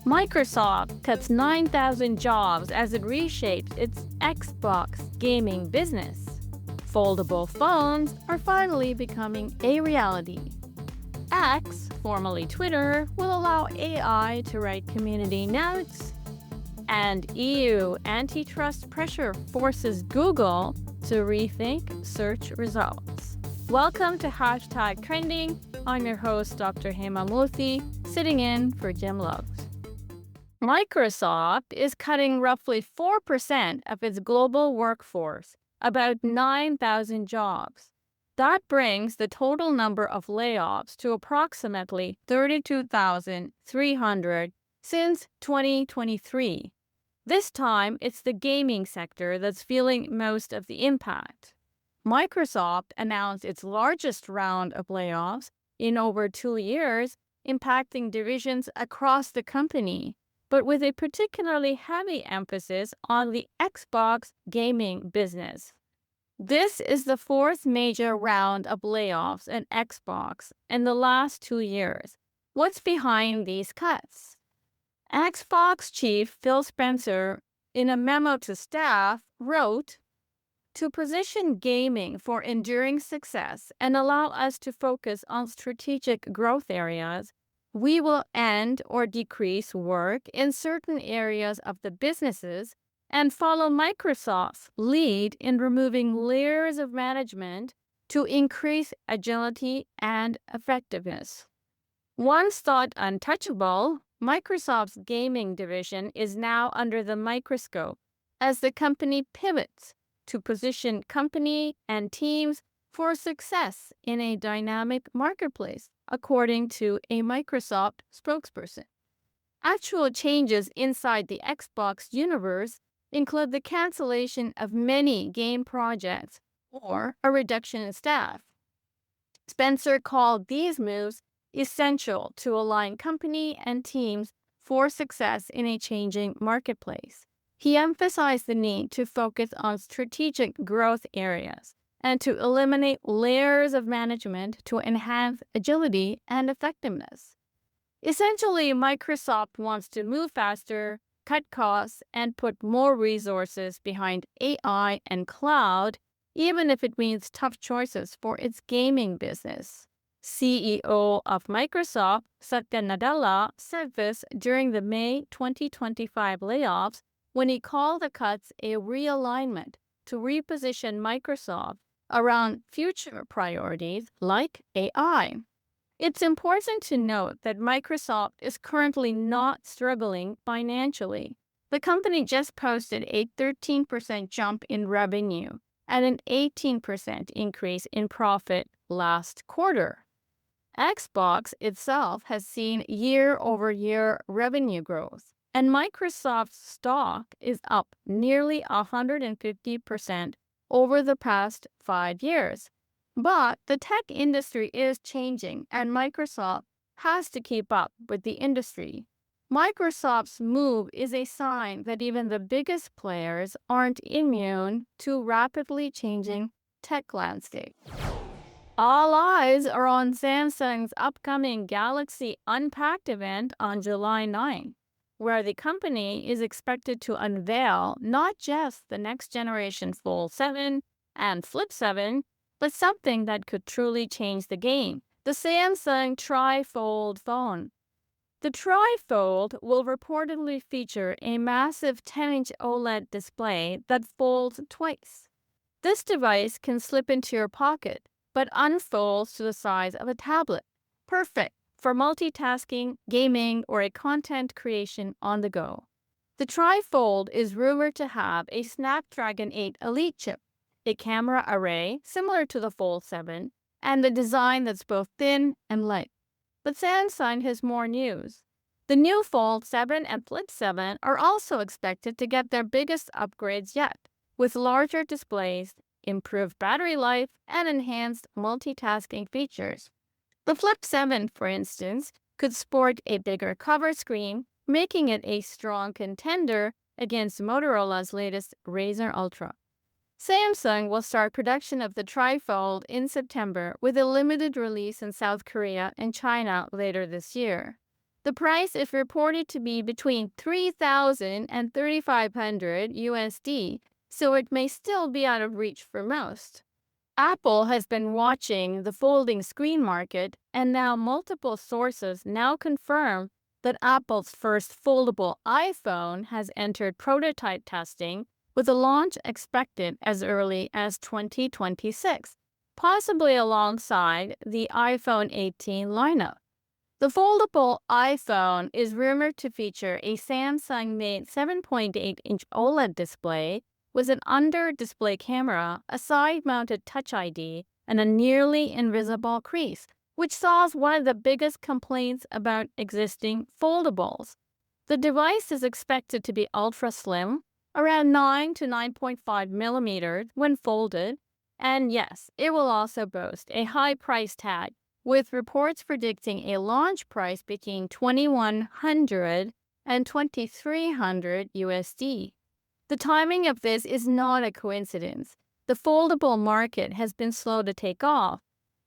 Microsoft cuts 9,000 jobs as it reshapes its Xbox gaming business. Foldable phones are finally becoming a reality. X, formerly Twitter, will allow AI to write community notes. And EU antitrust pressure forces Google to rethink search results. Welcome to Hashtag Trending. I'm your host, Dr. Hema Murthy, sitting in for Jim Loves. Microsoft is cutting roughly 4% of its global workforce, about 9,000 jobs. That brings the total number of layoffs to approximately 32,300 since 2023. This time, it's the gaming sector that's feeling most of the impact. Microsoft announced its largest round of layoffs in over 2 years, impacting divisions across the company, but with a particularly heavy emphasis on the Xbox gaming business. This is the fourth major round of layoffs at Xbox in the last 2 years. What's behind these cuts? Xbox chief Phil Spencer, in a memo to staff, wrote, "To position gaming for enduring success and allow us to focus on strategic growth areas, we will end or decrease work in certain areas of the businesses and follow Microsoft's lead in removing layers of management to increase agility and effectiveness." Once thought untouchable, Microsoft's gaming division is now under the microscope as the company pivots to position company and teams for success in a dynamic marketplace, according to a Microsoft spokesperson. Actual changes inside the Xbox universe include the cancellation of many game projects or a reduction in staff. Spencer called these moves essential to align company and teams for success in a changing marketplace. He emphasized the need to focus on strategic growth areas and to eliminate layers of management to enhance agility and effectiveness. Essentially, Microsoft wants to move faster, cut costs, and put more resources behind AI and cloud, even if it means tough choices for its gaming business. CEO of Microsoft, Satya Nadella, said this during the May 2025 layoffs when he called the cuts a realignment to reposition Microsoft around future priorities like AI. It's important to note that Microsoft is currently not struggling financially. The company just posted a 13% jump in revenue and an 18% increase in profit last quarter. Xbox itself has seen year-over-year revenue growth, and Microsoft's stock is up nearly 150% over the past 5 years. But the tech industry is changing, and Microsoft has to keep up with the industry. Microsoft's move is a sign that even the biggest players aren't immune to rapidly changing tech landscape. All eyes are on Samsung's upcoming Galaxy Unpacked event on July 9, where the company is expected to unveil not just the next generation Fold 7 and Flip 7, but something that could truly change the game: the Samsung Tri-Fold phone. The Tri-Fold will reportedly feature a massive 10-inch OLED display that folds twice. This device can slip into your pocket, but unfolds to the size of a tablet, perfect for multitasking, gaming, or a content creation on the go. The Tri-Fold is rumored to have a Snapdragon 8 Elite chip, a camera array similar to the Fold 7, and a design that's both thin and light. But Samsung has more news. The new Fold 7 and Flip 7 are also expected to get their biggest upgrades yet, with larger displays, improved battery life, and enhanced multitasking features. The Flip 7, for instance, could sport a bigger cover screen, making it a strong contender against Motorola's latest Razr Ultra. Samsung will start production of the Tri-Fold in September with a limited release in South Korea and China later this year. The price is reported to be between 3,000 and 3,500 USD, so it may still be out of reach for most. Apple has been watching the folding screen market, and now multiple sources now confirm that Apple's first foldable iPhone has entered prototype testing, with a launch expected as early as 2026, possibly alongside the iPhone 18 lineup. The foldable iPhone is rumored to feature a Samsung-made 7.8-inch OLED display with an under-display camera, a side-mounted Touch ID, and a nearly invisible crease, which solves one of the biggest complaints about existing foldables. The device is expected to be ultra-slim, around 9 to 9.5 millimeters when folded, and yes, it will also boast a high price tag, with reports predicting a launch price between 2,100 and 2,300 USD. The timing of this is not a coincidence. The foldable market has been slow to take off.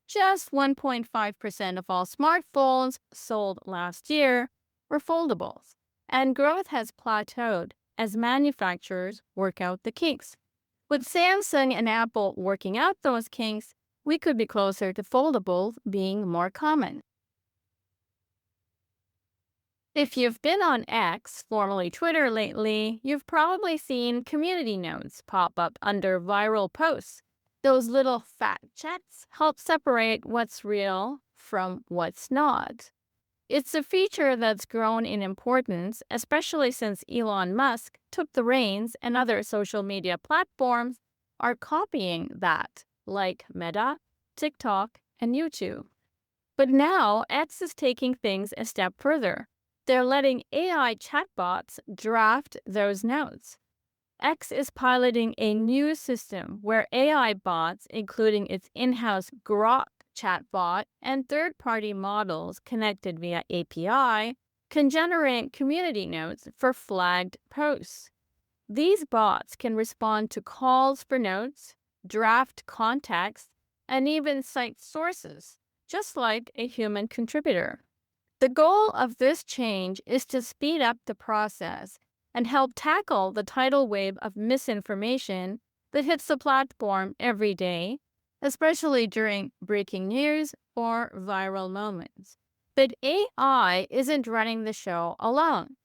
Just 1.5% of all smartphones sold last year were foldables, and growth has plateaued as manufacturers work out the kinks. With Samsung and Apple working out those kinks, we could be closer to foldables being more common. If you've been on X, formerly Twitter, lately, you've probably seen community notes pop up under viral posts. Those little fact checks help separate what's real from what's not. It's a feature that's grown in importance, especially since Elon Musk took the reins and other social media platforms are copying that, like Meta, TikTok, and YouTube. But now X is taking things a step further. They're letting AI chatbots draft those notes. X is piloting a new system where AI bots, including its in-house Grok chatbot and third-party models connected via API, can generate community notes for flagged posts. These bots can respond to calls for notes, draft context, and even cite sources, just like a human contributor. The goal of this change is to speed up the process and help tackle the tidal wave of misinformation that hits the platform every day, especially during breaking news or viral moments. But AI isn't running the show alone.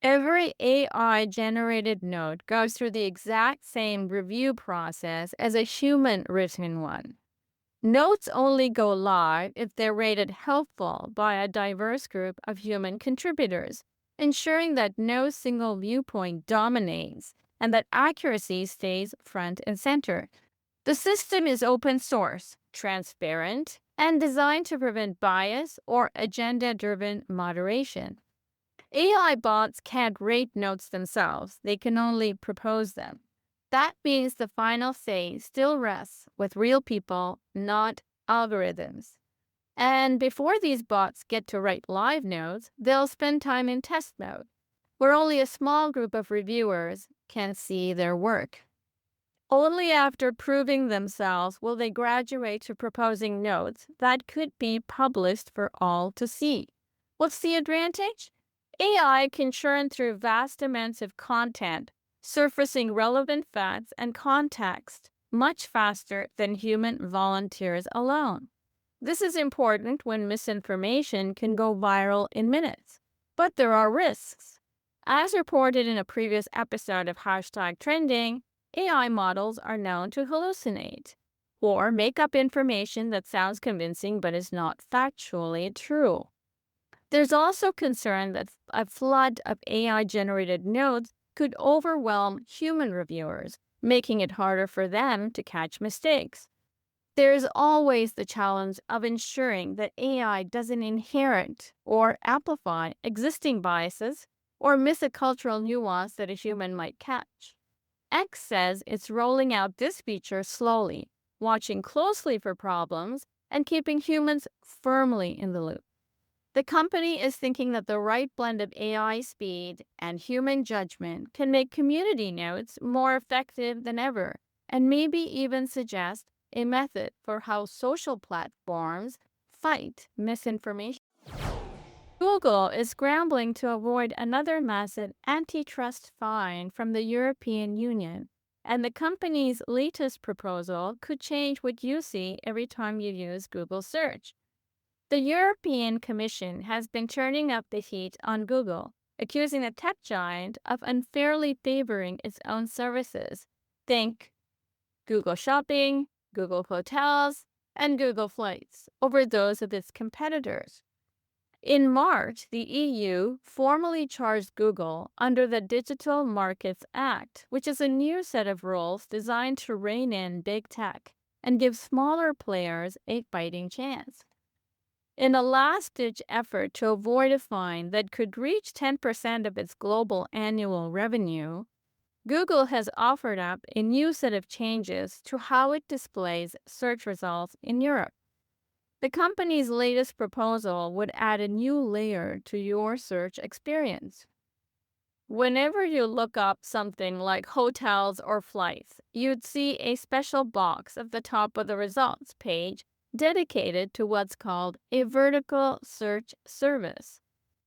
Every AI-generated note goes through the exact same review process as a human-written one. Notes only go live if they're rated helpful by a diverse group of human contributors, ensuring that no single viewpoint dominates and that accuracy stays front and center. The system is open source, transparent, and designed to prevent bias or agenda-driven moderation. AI bots can't rate notes themselves, they can only propose them. That means the final say still rests with real people, not algorithms. And before these bots get to write live notes, they'll spend time in test mode, where only a small group of reviewers can see their work. Only after proving themselves will they graduate to proposing notes that could be published for all to see. What's the advantage? AI can churn through vast amounts of content, surfacing relevant facts and context much faster than human volunteers alone. This is important when misinformation can go viral in minutes. But there are risks. As reported in a previous episode of #Trending, AI models are known to hallucinate or make up information that sounds convincing but is not factually true. There's also concern that a flood of AI-generated notes could overwhelm human reviewers, making it harder for them to catch mistakes. There's always the challenge of ensuring that AI doesn't inherit or amplify existing biases or miss a cultural nuance that a human might catch. X says it's rolling out this feature slowly, watching closely for problems and keeping humans firmly in the loop. The company is thinking that the right blend of AI speed and human judgment can make community notes more effective than ever, and maybe even suggest a method for how social platforms fight misinformation. Google is scrambling to avoid another massive antitrust fine from the European Union, and the company's latest proposal could change what you see every time you use Google search. The European Commission has been turning up the heat on Google, accusing the tech giant of unfairly favoring its own services. Think Google Shopping, Google Hotels, and Google Flights over those of its competitors. In March, the EU formally charged Google under the Digital Markets Act, which is a new set of rules designed to rein in big tech and give smaller players a fighting chance. In a last-ditch effort to avoid a fine that could reach 10% of its global annual revenue, Google has offered up a new set of changes to how it displays search results in Europe. The company's latest proposal would add a new layer to your search experience. Whenever you look up something like hotels or flights, you'd see a special box at the top of the results page dedicated to what's called a vertical search service.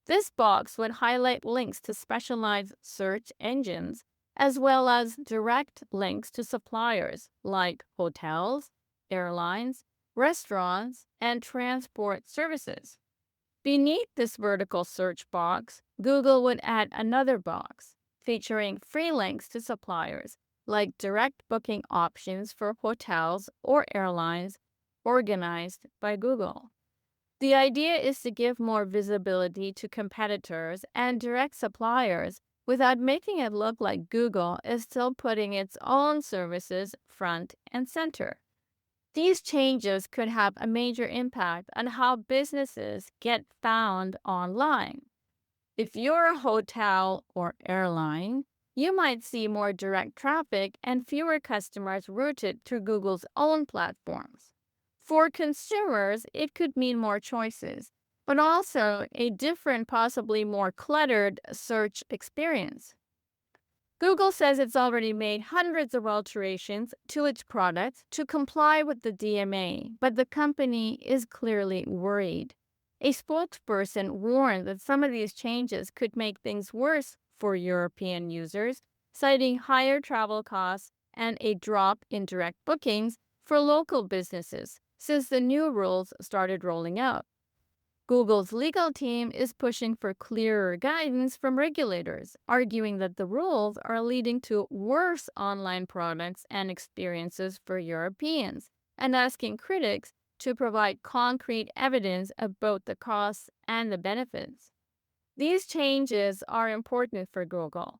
This box would highlight links to specialized search engines, as well as direct links to suppliers like hotels, airlines, restaurants, and transport services. Beneath this vertical search box, Google would add another box featuring free links to suppliers like direct booking options for hotels or airlines organized by Google. The idea is to give more visibility to competitors and direct suppliers without making it look like Google is still putting its own services front and center. These changes could have a major impact on how businesses get found online. If you're a hotel or airline, you might see more direct traffic and fewer customers routed to Google's own platforms. For consumers, it could mean more choices, but also a different, possibly more cluttered search experience. Google says it's already made hundreds of alterations to its products to comply with the DMA, but the company is clearly worried. A spokesperson warned that some of these changes could make things worse for European users, citing higher travel costs and a drop in direct bookings for local businesses since the new rules started rolling out. Google's legal team is pushing for clearer guidance from regulators, arguing that the rules are leading to worse online products and experiences for Europeans, and asking critics to provide concrete evidence of both the costs and the benefits. These changes are important for Google.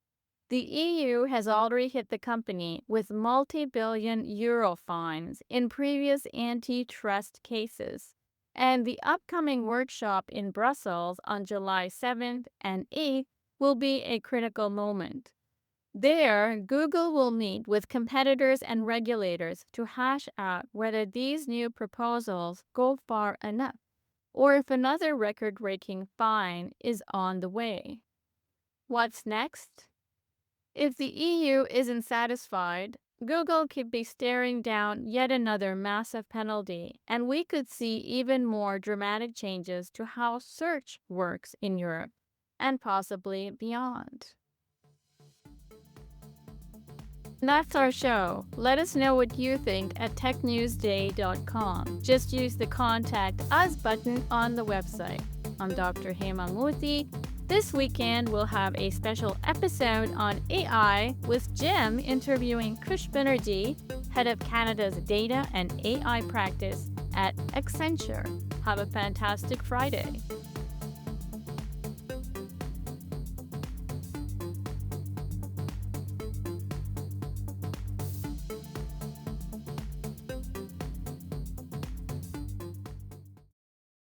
The EU has already hit the company with multi-billion euro fines in previous antitrust cases, and the upcoming workshop in Brussels on July 7th and 8th will be a critical moment. There, Google will meet with competitors and regulators to hash out whether these new proposals go far enough, or if another record-breaking fine is on the way. What's next? If the EU isn't satisfied, Google could be staring down yet another massive penalty, and we could see even more dramatic changes to how search works in Europe, and possibly beyond. That's our show. Let us know what you think at technewsday.com. Just use the Contact Us button on the website. I'm Dr. Hema Murthy. This weekend, we'll have a special episode on AI with Jim interviewing Kush Banerjee, head of Canada's data and AI practice at Accenture. Have a fantastic Friday.